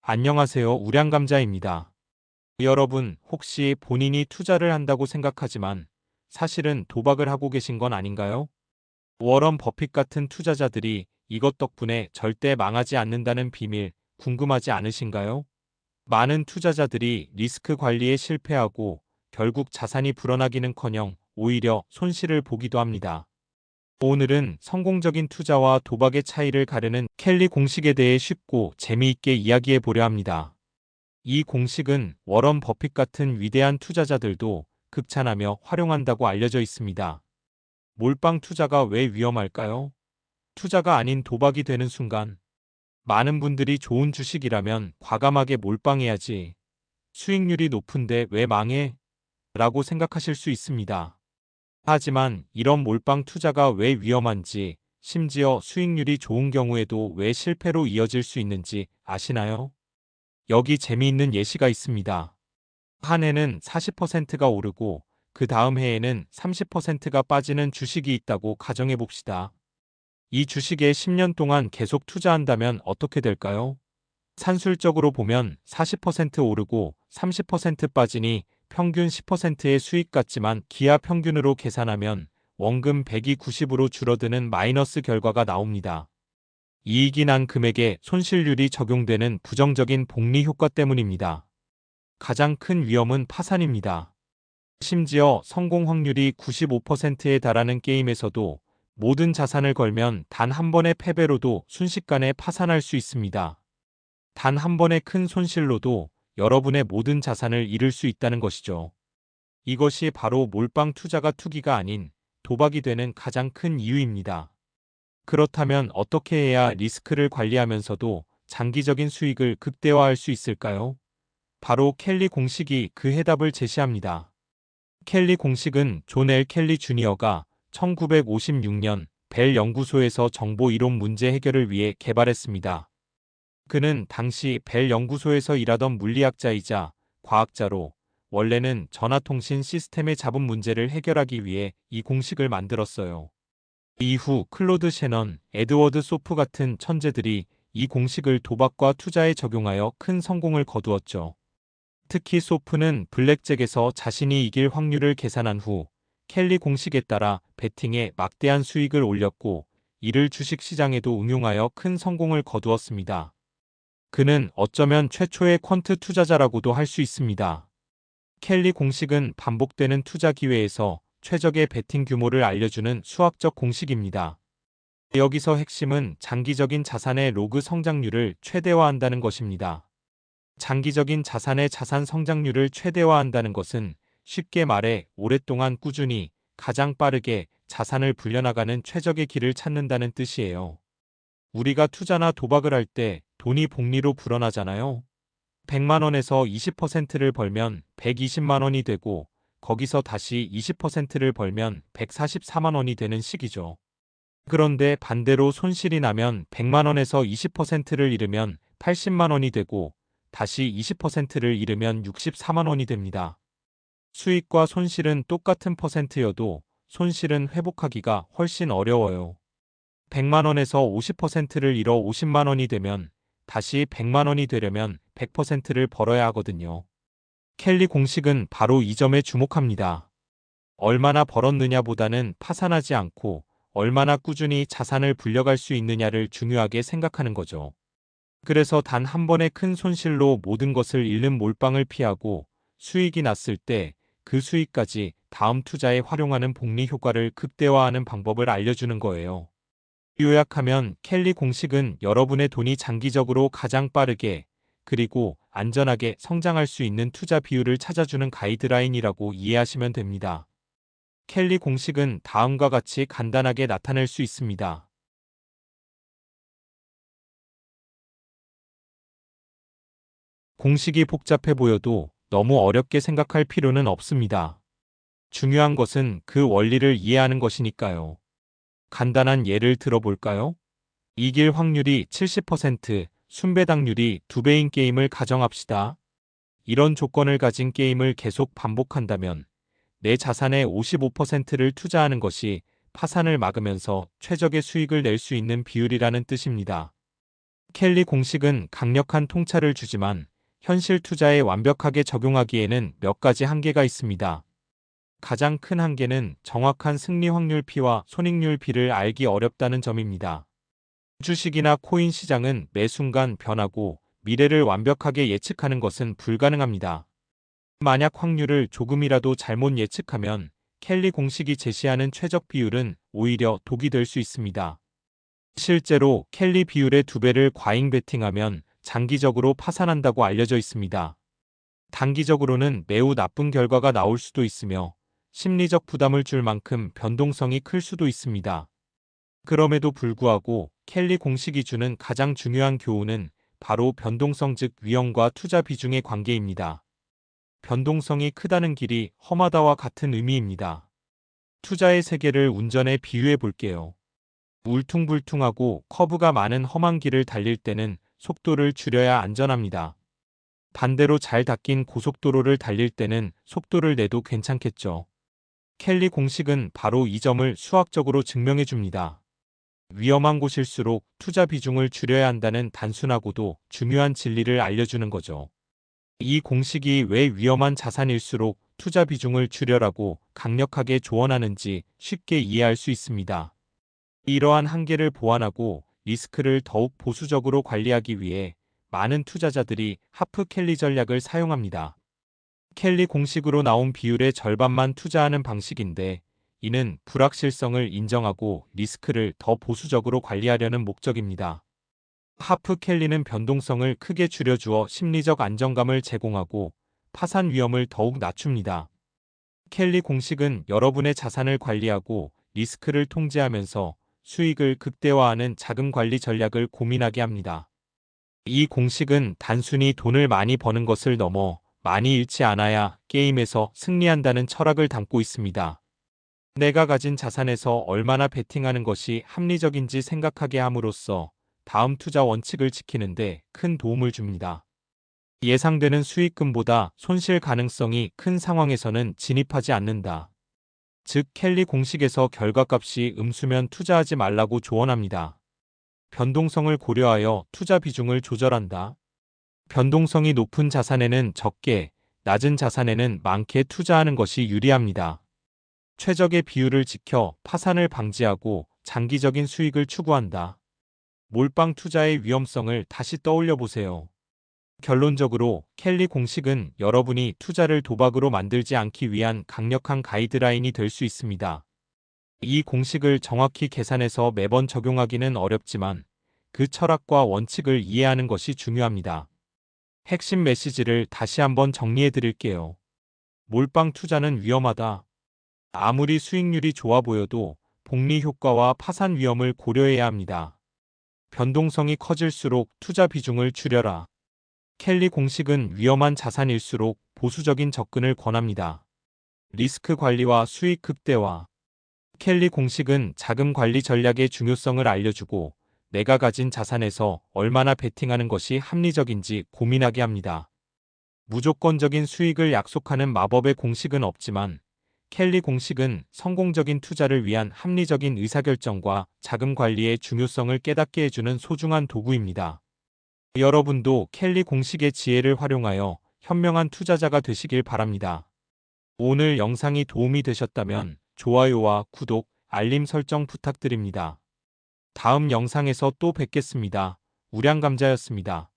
안녕하세요. 우량감자입니다. 여러분, 혹시 본인이 투자를 한다고 생각하지만 사실은 도박을 하고 계신 건 아닌가요? 워런 버핏 같은 투자자들이 이것 덕분에 절대 망하지 않는다는 비밀 궁금하지 않으신가요? 많은 투자자들이 리스크 관리에 실패하고 결국 자산이 불어나기는커녕 오히려 손실을 보기도 합니다. 오늘은 성공적인 투자와 도박의 차이를 가르는 켈리 공식에 대해 쉽고 재미있게 이야기해 보려 합니다. 이 공식은 워런 버핏 같은 위대한 투자자들도 극찬하며 활용한다고 알려져 있습니다. 몰빵 투자가 왜 위험할까요? 투자가 아닌 도박이 되는 순간 많은 분들이 좋은 주식이라면 과감하게 몰빵해야지. 수익률이 높은데 왜 망해? 라고 생각하실 수 있습니다. 하지만 이런 몰빵 투자가 왜 위험한지, 심지어 수익률이 좋은 경우에도 왜 실패로 이어질 수 있는지 아시나요? 여기 재미있는 예시가 있습니다. 한 해는 40%가 오르고 그 다음 해에는 30%가 빠지는 주식이 있다고 가정해 봅시다. 이 주식에 10년 동안 계속 투자한다면 어떻게 될까요? 산술적으로 보면 40% 오르고 30% 빠지니 평균 10%의 수익 같지만 기하 평균으로 계산하면 원금 100이 90으로 줄어드는 마이너스 결과가 나옵니다. 이익이 난 금액에 손실률이 적용되는 부정적인 복리 효과 때문입니다. 가장 큰 위험은 파산입니다. 심지어 성공 확률이 95%에 달하는 게임에서도 모든 자산을 걸면 단 한 번의 패배로도 순식간에 파산할 수 있습니다. 단 한 번의 큰 손실로도 여러분의 모든 자산을 잃을 수 있다는 것이죠. 이것이 바로 몰빵 투자가 투기가 아닌 도박이 되는 가장 큰 이유입니다. 그렇다면 어떻게 해야 리스크를 관리하면서도 장기적인 수익을 극대화할 수 있을까요? 바로 켈리 공식이 그 해답을 제시합니다. 켈리 공식은 존 L. 켈리 주니어가 1956년 벨 연구소에서 정보 이론 문제 해결을 위해 개발했습니다. 그는 당시 벨 연구소에서 일하던 물리학자이자 과학자로 원래는 전화통신 시스템의 잡음 문제를 해결하기 위해 이 공식을 만들었어요. 이후 클로드 셰넌, 에드워드 소프 같은 천재들이 이 공식을 도박과 투자에 적용하여 큰 성공을 거두었죠. 특히 소프는 블랙잭에서 자신이 이길 확률을 계산한 후 켈리 공식에 따라 베팅에 막대한 수익을 올렸고 이를 주식시장에도 응용하여 큰 성공을 거두었습니다. 그는 어쩌면 최초의 퀀트 투자자라고도 할 수 있습니다. 켈리 공식은 반복되는 투자 기회에서 최적의 베팅 규모를 알려주는 수학적 공식입니다. 여기서 핵심은 장기적인 자산의 로그 성장률을 최대화한다는 것입니다. 장기적인 자산의 자산 성장률을 최대화한다는 것은 쉽게 말해 오랫동안 꾸준히 가장 빠르게 자산을 불려나가는 최적의 길을 찾는다는 뜻이에요. 우리가 투자나 도박을 할 때 돈이 복리로 불어나잖아요. 100만 원에서 20%를 벌면 120만 원이 되고 거기서 다시 20%를 벌면 144만 원이 되는 식이죠. 그런데 반대로 손실이 나면 100만 원에서 20%를 잃으면 80만 원이 되고 다시 20%를 잃으면 64만 원이 됩니다. 수익과 손실은 똑같은 퍼센트여도 손실은 회복하기가 훨씬 어려워요. 100만 원에서 50%를 잃어 50만 원이 되면 다시 100만 원이 되려면 100%를 벌어야 하거든요. 켈리 공식은 바로 이 점에 주목합니다. 얼마나 벌었느냐보다는 파산하지 않고 얼마나 꾸준히 자산을 불려갈 수 있느냐를 중요하게 생각하는 거죠. 그래서 단 한 번의 큰 손실로 모든 것을 잃는 몰빵을 피하고 수익이 났을 때 그 수익까지 다음 투자에 활용하는 복리 효과를 극대화하는 방법을 알려주는 거예요. 요약하면 켈리 공식은 여러분의 돈이 장기적으로 가장 빠르게 그리고 안전하게 성장할 수 있는 투자 비율을 찾아주는 가이드라인이라고 이해하시면 됩니다. 켈리 공식은 다음과 같이 간단하게 나타낼 수 있습니다. 공식이 복잡해 보여도 너무 어렵게 생각할 필요는 없습니다. 중요한 것은 그 원리를 이해하는 것이니까요. 간단한 예를 들어볼까요? 이길 확률이 70%, 순배당률이 2배인 게임을 가정합시다. 이런 조건을 가진 게임을 계속 반복한다면 내 자산의 55%를 투자하는 것이 파산을 막으면서 최적의 수익을 낼 수 있는 비율이라는 뜻입니다. 켈리 공식은 강력한 통찰을 주지만 현실 투자에 완벽하게 적용하기에는 몇 가지 한계가 있습니다. 가장 큰 한계는 정확한 승리 확률 P와 손익률 B를 알기 어렵다는 점입니다. 주식이나 코인 시장은 매 순간 변하고 미래를 완벽하게 예측하는 것은 불가능합니다. 만약 확률을 조금이라도 잘못 예측하면 켈리 공식이 제시하는 최적 비율은 오히려 독이 될 수 있습니다. 실제로 켈리 비율의 2배를 과잉 베팅하면 장기적으로 파산한다고 알려져 있습니다. 단기적으로는 매우 나쁜 결과가 나올 수도 있으며 심리적 부담을 줄 만큼 변동성이 클 수도 있습니다. 그럼에도 불구하고 켈리 공식이 주는 가장 중요한 교훈은 바로 변동성 즉 위험과 투자 비중의 관계입니다. 변동성이 크다는 길이 험하다와 같은 의미입니다. 투자의 세계를 운전에 비유해 볼게요. 울퉁불퉁하고 커브가 많은 험한 길을 달릴 때는 속도를 줄여야 안전합니다. 반대로 잘 닦인 고속도로를 달릴 때는 속도를 내도 괜찮겠죠. 켈리 공식은 바로 이 점을 수학적으로 증명해 줍니다. 위험한 곳일수록 투자 비중을 줄여야 한다는 단순하고도 중요한 진리를 알려주는 거죠. 이 공식이 왜 위험한 자산일수록 투자 비중을 줄여라고 강력하게 조언하는지 쉽게 이해할 수 있습니다. 이러한 한계를 보완하고 리스크를 더욱 보수적으로 관리하기 위해 많은 투자자들이 하프 켈리 전략을 사용합니다. 켈리 공식으로 나온 비율의 절반만 투자하는 방식인데 이는 불확실성을 인정하고 리스크를 더 보수적으로 관리하려는 목적입니다. 하프 켈리는 변동성을 크게 줄여주어 심리적 안정감을 제공하고 파산 위험을 더욱 낮춥니다. 켈리 공식은 여러분의 자산을 관리하고 리스크를 통제하면서 수익을 극대화하는 자금 관리 전략을 고민하게 합니다. 이 공식은 단순히 돈을 많이 버는 것을 넘어 많이 잃지 않아야 게임에서 승리한다는 철학을 담고 있습니다. 내가 가진 자산에서 얼마나 베팅하는 것이 합리적인지 생각하게 함으로써 다음 투자 원칙을 지키는데 큰 도움을 줍니다. 예상되는 수익금보다 손실 가능성이 큰 상황에서는 진입하지 않는다. 즉 켈리 공식에서 결과값이 음수면 투자하지 말라고 조언합니다. 변동성을 고려하여 투자 비중을 조절한다. 변동성이 높은 자산에는 적게, 낮은 자산에는 많게 투자하는 것이 유리합니다. 최적의 비율을 지켜 파산을 방지하고 장기적인 수익을 추구한다. 몰빵 투자의 위험성을 다시 떠올려 보세요. 결론적으로 켈리 공식은 여러분이 투자를 도박으로 만들지 않기 위한 강력한 가이드라인이 될 수 있습니다. 이 공식을 정확히 계산해서 매번 적용하기는 어렵지만 그 철학과 원칙을 이해하는 것이 중요합니다. 핵심 메시지를 다시 한번 정리해 드릴게요. 몰빵 투자는 위험하다. 아무리 수익률이 좋아 보여도 복리 효과와 파산 위험을 고려해야 합니다. 변동성이 커질수록 투자 비중을 줄여라. 켈리 공식은 위험한 자산일수록 보수적인 접근을 권합니다. 리스크 관리와 수익 극대화. 켈리 공식은 자금 관리 전략의 중요성을 알려주고 내가 가진 자산에서 얼마나 베팅하는 것이 합리적인지 고민하게 합니다. 무조건적인 수익을 약속하는 마법의 공식은 없지만 켈리 공식은 성공적인 투자를 위한 합리적인 의사결정과 자금 관리의 중요성을 깨닫게 해주는 소중한 도구입니다. 여러분도 켈리 공식의 지혜를 활용하여 현명한 투자자가 되시길 바랍니다. 오늘 영상이 도움이 되셨다면 좋아요와 구독, 알림 설정 부탁드립니다. 다음 영상에서 또 뵙겠습니다. 우량감자였습니다.